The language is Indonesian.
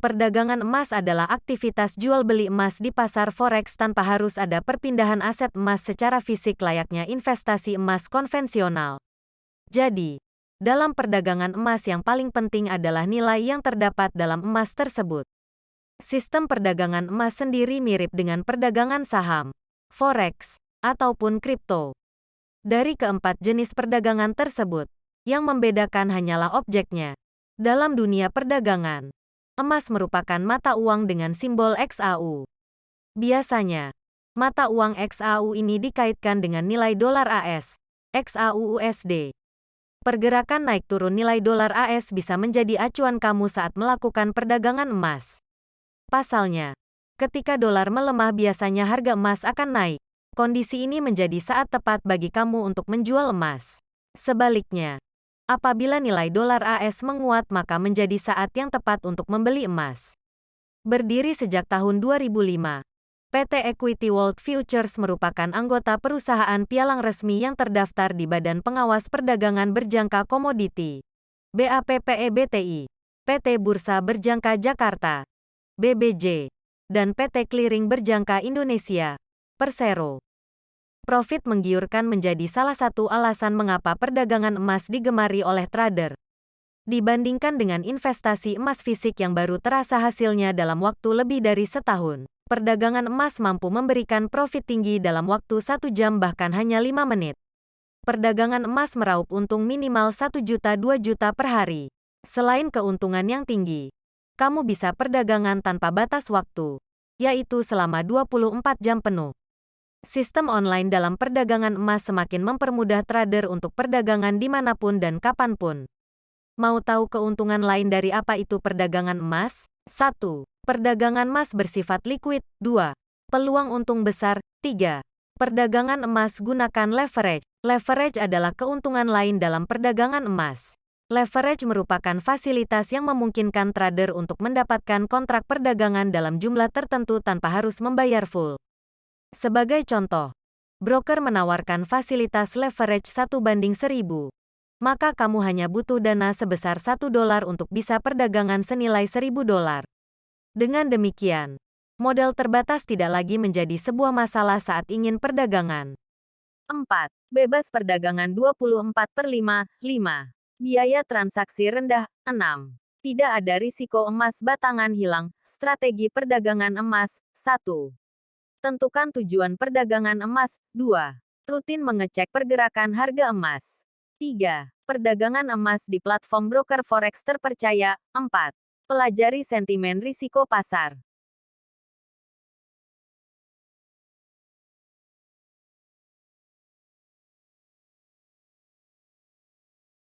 Perdagangan emas adalah aktivitas jual-beli emas di pasar forex tanpa harus ada perpindahan aset emas secara fisik layaknya investasi emas konvensional. Jadi, dalam perdagangan emas yang paling penting adalah nilai yang terdapat dalam emas tersebut. Sistem perdagangan emas sendiri mirip dengan perdagangan saham, forex, ataupun kripto. Dari keempat jenis perdagangan tersebut, yang membedakan hanyalah objeknya. Dalam dunia perdagangan, emas merupakan mata uang dengan simbol XAU. Biasanya, mata uang XAU ini dikaitkan dengan nilai dolar AS, XAU USD. Pergerakan naik turun nilai dolar AS bisa menjadi acuan kamu saat melakukan perdagangan emas. Pasalnya, ketika dolar melemah biasanya harga emas akan naik. Kondisi ini menjadi saat tepat bagi kamu untuk menjual emas. Sebaliknya, apabila nilai dolar AS menguat maka menjadi saat yang tepat untuk membeli emas. Berdiri sejak tahun 2005, PT Equity World Futures merupakan anggota perusahaan pialang resmi yang terdaftar di Badan Pengawas Perdagangan Berjangka Komoditi, BAPPE-BTI, PT Bursa Berjangka Jakarta, BBJ, dan PT Clearing Berjangka Indonesia, Persero. Profit menggiurkan menjadi salah satu alasan mengapa perdagangan emas digemari oleh trader. Dibandingkan dengan investasi emas fisik yang baru terasa hasilnya dalam waktu lebih dari setahun, perdagangan emas mampu memberikan profit tinggi dalam waktu 1 jam bahkan hanya 5 menit. Perdagangan emas meraup untung minimal 1 juta 2 juta per hari. Selain keuntungan yang tinggi, kamu bisa perdagangan tanpa batas waktu, yaitu selama 24 jam penuh. Sistem online dalam perdagangan emas semakin mempermudah trader untuk perdagangan dimanapun dan kapanpun. Mau tahu keuntungan lain dari apa itu perdagangan emas? 1. Perdagangan emas bersifat liquid. 2. Peluang untung besar. 3. Perdagangan emas gunakan leverage. Leverage adalah keuntungan lain dalam perdagangan emas. Leverage merupakan fasilitas yang memungkinkan trader untuk mendapatkan kontrak perdagangan dalam jumlah tertentu tanpa harus membayar full. Sebagai contoh, broker menawarkan fasilitas leverage 1:1000. Maka kamu hanya butuh dana sebesar $1 untuk bisa perdagangan senilai $1000. Dengan demikian, modal terbatas tidak lagi menjadi sebuah masalah saat ingin perdagangan. 4. Bebas perdagangan 24/5. Biaya transaksi rendah. 6. Tidak ada risiko emas batangan hilang. Strategi perdagangan emas. 1. Tentukan tujuan perdagangan emas. 2. Rutin mengecek pergerakan harga emas. 3. Perdagangan emas di platform broker forex terpercaya. 4. Pelajari sentimen risiko pasar.